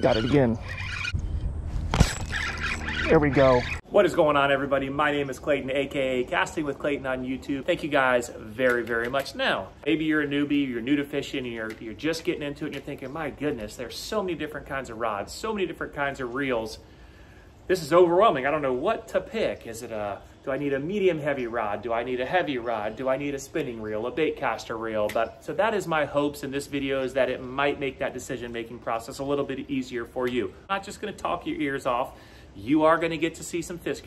Got it again. There we go. What is going on, everybody? My name is Clayton, aka Casting with Clayton on YouTube. Thank you guys very, very much. Now, maybe you're a newbie, you're new to fishing, and you're just getting into it, and you're thinking, my goodness, there's so many different kinds of rods, so many different kinds of reels. This is overwhelming. I don't know what to pick. Do I need a medium heavy rod? Do I need a heavy rod? Do I need a spinning reel, a bait caster reel? So that is my hopes in this video, is that it might make that decision-making process a little bit easier for you. I'm not just gonna talk your ears off. You are gonna get to see some fish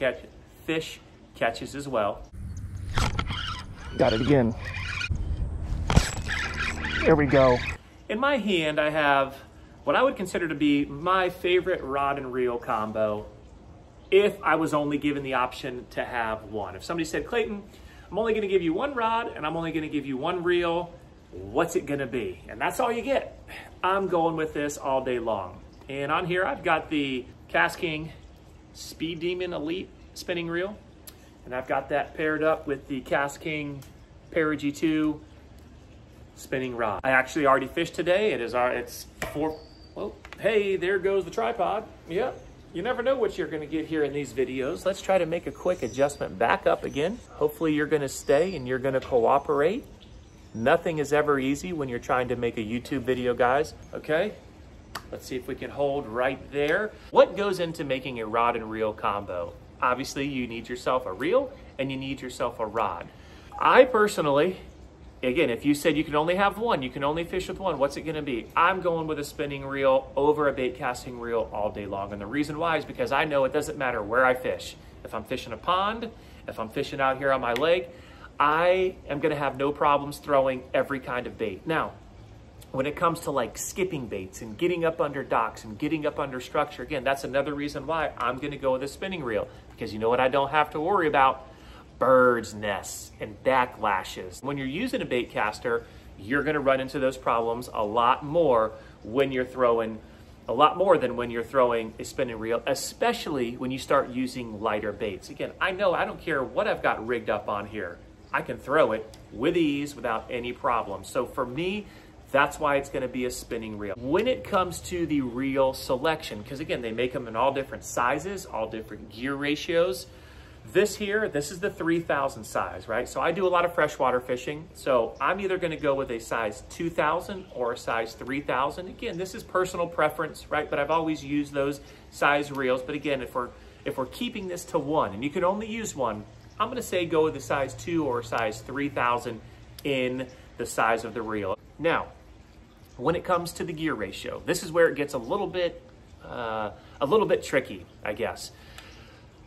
catches as well. Got it again. There we go. In my hand, I have what I would consider to be my favorite rod and reel combo if I was only given the option to have one. If somebody said, Clayton, I'm only gonna give you one rod and I'm only gonna give you one reel, what's it gonna be? And that's all you get. I'm going with this all day long. And on here, I've got the KastKing Speed Demon Elite spinning reel, and I've got that paired up with the KastKing Perigee 2 spinning rod. I actually already fished today. It's 4. Well, hey, there goes the tripod. Yep. You never know what you're going to get here in these videos. Let's try to make a quick adjustment back up again. Hopefully you're going to stay and you're going to cooperate. Nothing is ever easy when you're trying to make a YouTube video, guys. Okay. Let's see if we can hold right there. What goes into making a rod and reel combo? Obviously, you need yourself a reel and you need yourself a rod. I personally, again, if you said you can only have one, you can only fish with one, what's it gonna be? I'm going with a spinning reel over a bait casting reel all day long. And the reason why is because I know it doesn't matter where I fish. If I'm fishing a pond, if I'm fishing out here on my lake, I am gonna have no problems throwing every kind of bait. Now, when it comes to like skipping baits and getting up under docks and getting up under structure, again, that's another reason why I'm gonna go with a spinning reel, because you know what I don't have to worry about? Birds' nests and backlashes. When you're using a bait caster, you're gonna run into those problems a lot more than when you're throwing a spinning reel, especially when you start using lighter baits. Again, I know I don't care what I've got rigged up on here. I can throw it with ease without any problem. So for me, that's why it's gonna be a spinning reel. When it comes to the reel selection, because again, they make them in all different sizes, all different gear ratios. This is the 3000 size, right? So I do a lot of freshwater fishing. So I'm either gonna go with a size 2000 or a size 3000. Again, this is personal preference, right? But I've always used those size reels. But again, if we're keeping this to one and you can only use one, I'm gonna say go with a size 2 or a size 3000 in the size of the reel. Now, when it comes to the gear ratio, this is where it gets a little bit tricky, I guess.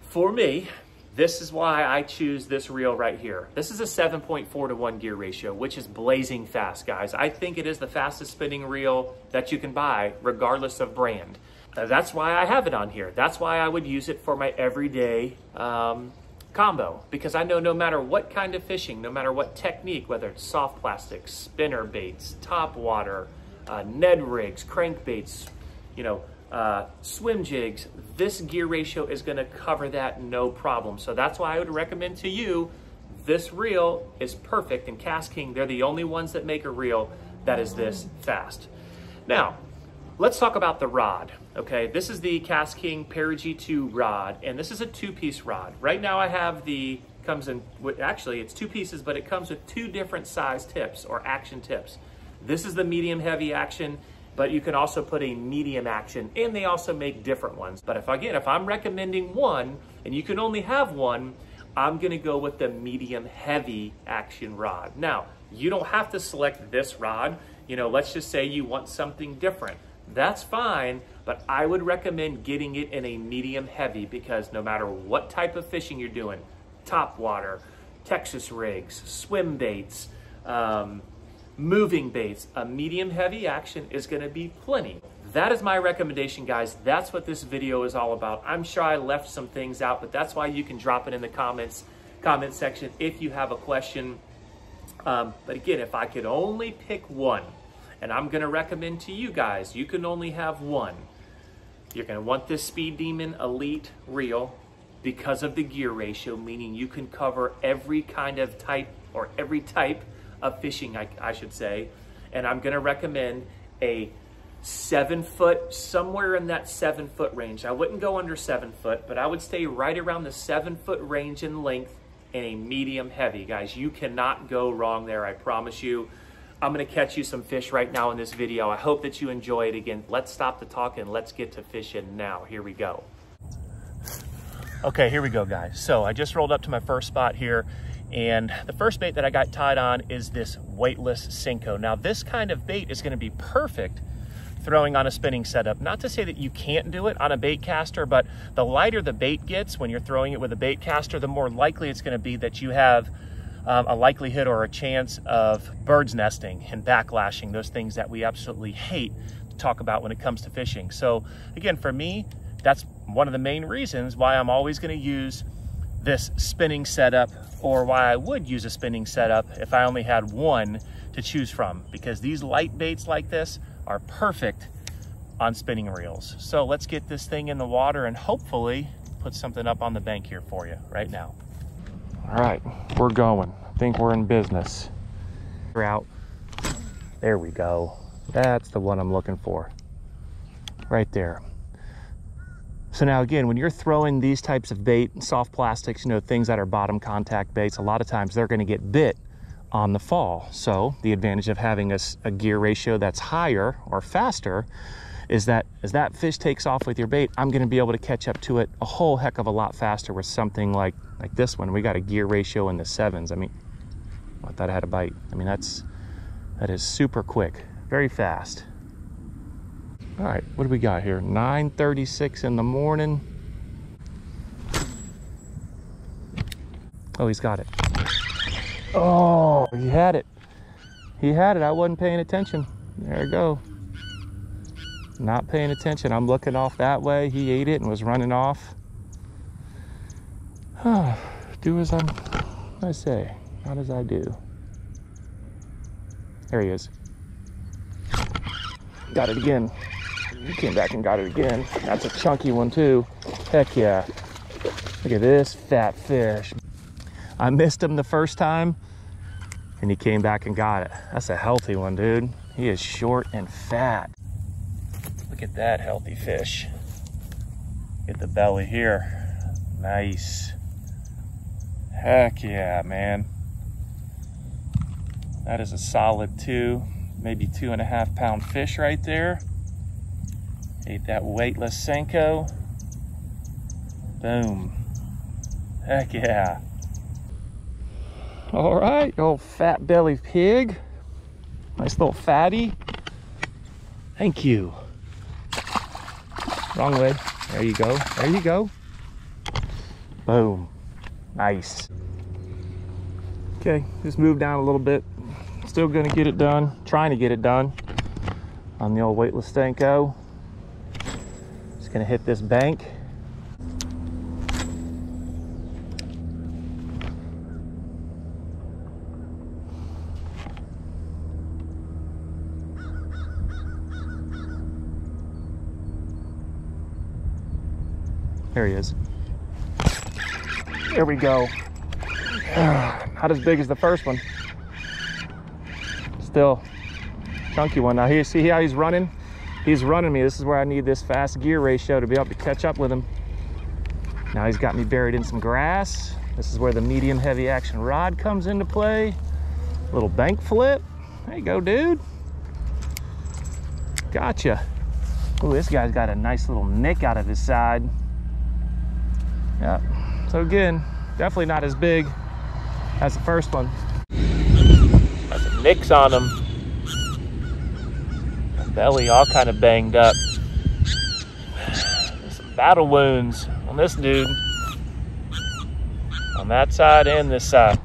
For me, this is why I choose this reel right here. This is a 7.4 to 1 gear ratio, which is blazing fast, guys. I think it is the fastest spinning reel that you can buy, regardless of brand. That's why I have it on here. That's why I would use it for my everyday combo, because I know no matter what kind of fishing, no matter what technique, whether it's soft plastic, spinner baits, top water, Ned rigs, crankbaits, swim jigs, this gear ratio is gonna cover that no problem. So that's why I would recommend to you, this reel is perfect, and KastKing, they're the only ones that make a reel that is this fast. Now, let's talk about the rod, okay? This is the KastKing Perigee 2 rod, and this is a 2-piece rod. Right now I have actually it's 2 pieces, but it comes with 2 different size tips or action tips. This is the medium heavy action, but you can also put a medium action, and they also make different ones. But if I'm recommending one and you can only have one, I'm gonna go with the medium heavy action rod. Now, you don't have to select this rod. Let's just say you want something different. That's fine, but I would recommend getting it in a medium heavy, because no matter what type of fishing you're doing, top water, Texas rigs, swim baits, moving baits, a medium heavy action is gonna be plenty. That is my recommendation, guys. That's what this video is all about. I'm sure I left some things out, but that's why you can drop it in the comment section if you have a question. But again, if I could only pick one, and I'm gonna recommend to you guys, you can only have one. You're gonna want this Speed Demon Elite reel because of the gear ratio, meaning you can cover every kind of type, or every type of fishing, I should say. And I'm gonna recommend a 7 foot, somewhere in that 7 foot range. I wouldn't go under 7 foot, but I would stay right around the 7 foot range in length in a medium heavy. Guys, you cannot go wrong there, I promise you. I'm gonna catch you some fish right now in this video. I hope that you enjoy it. Again, let's stop the talk and let's get to fishing now. Here we go. Okay, here we go, guys. So I just rolled up to my first spot here, and the first bait that I got tied on is this weightless Senko. Now, this kind of bait is gonna be perfect throwing on a spinning setup. Not to say that you can't do it on a bait caster, but the lighter the bait gets when you're throwing it with a bait caster, the more likely it's gonna be that you have a likelihood or a chance of birds nesting and backlashing, those things that we absolutely hate to talk about when it comes to fishing. So again, for me, that's one of the main reasons why I'm always gonna use this spinning setup, or why I would use a spinning setup if I only had one to choose from, because these light baits like this are perfect on spinning reels. So let's get this thing in the water and hopefully put something up on the bank here for you right now. All right, we're going. I think we're in business. We're out. There we go. That's the one I'm looking for. Right there. So now again, when you're throwing these types of bait, soft plastics, you know, things that are bottom contact baits, a lot of times they're gonna get bit on the fall. So the advantage of having a gear ratio that's higher or faster is that as that fish takes off with your bait, I'm gonna be able to catch up to it a whole heck of a lot faster with something like this one. We got a gear ratio in the 7s. I mean, I thought I had a bite. I mean, that is super quick, very fast. All right, what do we got here? 9:36 in the morning. Oh, he's got it. Oh, he had it. He had it. I wasn't paying attention. There we go. Not paying attention. I'm looking off that way. He ate it and was running off. Do as I say, not as I do. There he is. Got it again. He came back and got it again. That's a chunky one too. Heck yeah. Look at this fat fish. I missed him the first time and he came back and got it. That's a healthy one, dude. He is short and fat. Look at that healthy fish. Get the belly here. Nice. Heck yeah, man. That is a solid 2, maybe 2.5 pound fish right there. Ate that weightless Senko. Boom. Heck yeah. All right, old fat belly pig. Nice little fatty. Thank you. Wrong way. There you go. There you go. Boom. Nice. Okay, just move down a little bit. Still gonna get it done. Trying to get it done on the old weightless Senko. Just gonna hit this bank. There he is. There we go. Not as big as the first one. Still chunky one. Now here, see how he's running? He's running me. This is where I need this fast gear ratio to be able to catch up with him. Now he's got me buried in some grass. This is where the medium heavy action rod comes into play. Little bank flip. There you go, dude. Gotcha. Oh, this guy's got a nice little nick out of his side. Yeah. So again, definitely not as big as the first one. Got some nicks on him. The belly all kind of banged up. There's some battle wounds on this dude. On that side and this side.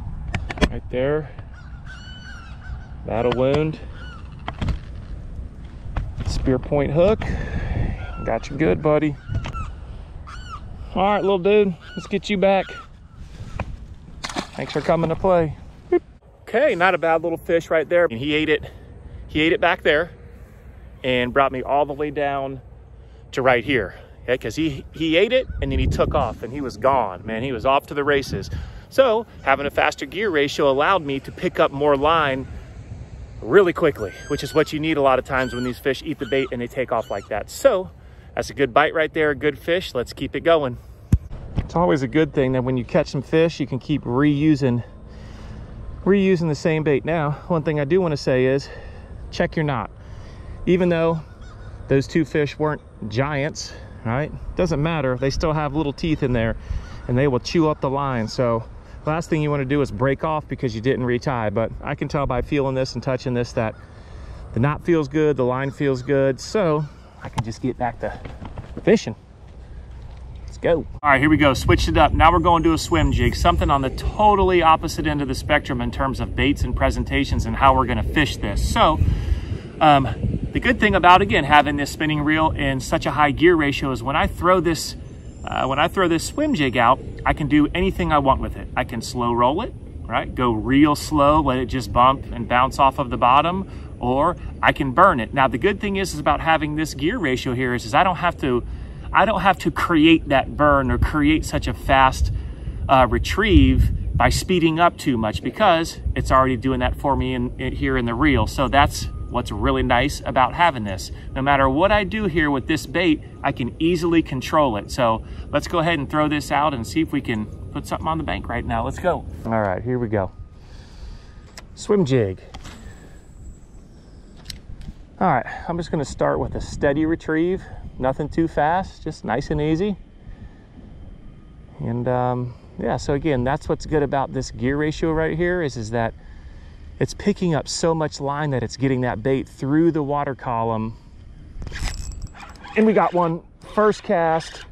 Right there. Battle wound. Spear point hook. Got you good, buddy. All right, little dude, let's get you back. Thanks for coming to play. Okay, not a bad little fish right there. And he ate it back there and brought me all the way down to right here. Okay, because he ate it and then he took off and he was gone, man. He was off to the races. So having a faster gear ratio allowed me to pick up more line really quickly, which is what you need a lot of times when these fish eat the bait and they take off like that. So that's a good bite right there, a good fish. Let's keep it going. It's always a good thing that when you catch some fish, you can keep reusing the same bait. Now, one thing I do want to say is check your knot. Even though those two fish weren't giants, right? Doesn't matter. They still have little teeth in there and they will chew up the line. So last thing you want to do is break off because you didn't retie. But I can tell by feeling this and touching this that the knot feels good, the line feels good. So I can just get back to fishing. Let's go. All right, here we go. Switched it up. Now we're going to a swim jig, something on the totally opposite end of the spectrum in terms of baits and presentations and how we're going to fish this. So the good thing about, again, having this spinning reel in such a high gear ratio is when I throw this swim jig out, I can do anything I want with it. I can slow roll it, right? Go real slow, let it just bump and bounce off of the bottom, or I can burn it. Now, the good thing is about having this gear ratio here is I don't have to create that burn or create such a fast retrieve by speeding up too much because it's already doing that for me here in the reel. So that's what's really nice about having this. No matter what I do here with this bait, I can easily control it. So let's go ahead and throw this out and see if we can put something on the bank right now. Let's go. All right, here we go. Swim jig. All right, I'm just gonna start with a steady retrieve. Nothing too fast, just nice and easy. And yeah, so again, that's what's good about this gear ratio right here is that it's picking up so much line that it's getting that bait through the water column. And we got one. First cast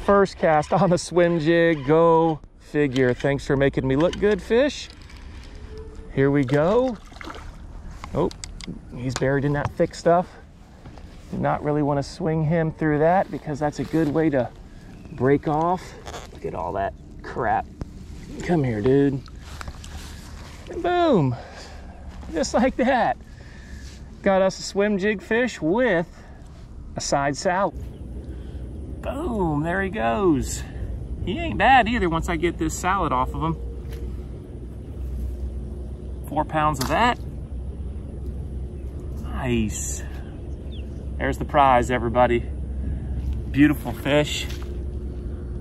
on the swim jig. Go figure. Thanks for making me look good, fish. Here we go. Oh, he's buried in that thick stuff. Do not really want to swing him through that because that's a good way to break off. Look at all that crap. Come here, dude. And boom. Just like that. Got us a swim jig fish with a side salad. Boom, there he goes. He ain't bad either once I get this salad off of him. 4 pounds of that. Nice. There's the prize, everybody. Beautiful fish.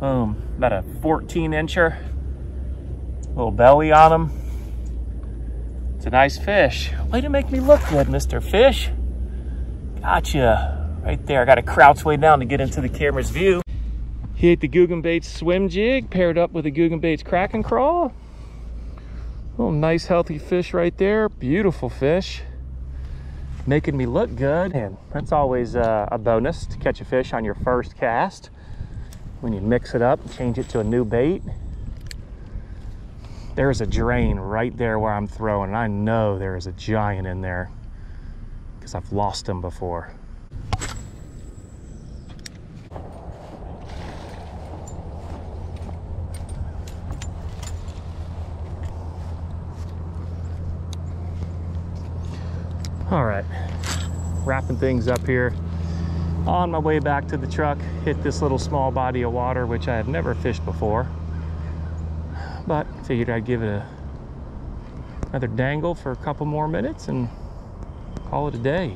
Boom, about a 14-incher. Little belly on him. It's a nice fish. Way to make me look good, Mr. Fish. Gotcha. Right there. I got to crouch way down to get into the camera's view. He ate the Googan Baits swim jig, paired up with the Googan Baits crack and crawl. Little nice healthy fish right there. Beautiful fish. Making me look good. And that's always a bonus to catch a fish on your first cast. When you mix it up, change it to a new bait. There's a drain right there where I'm throwing, and I know there is a giant in there because I've lost him before. All right, wrapping things up here. On my way back to the truck, hit this little small body of water, which I have never fished before. But figured I'd give it another dangle for a couple more minutes and call it a day.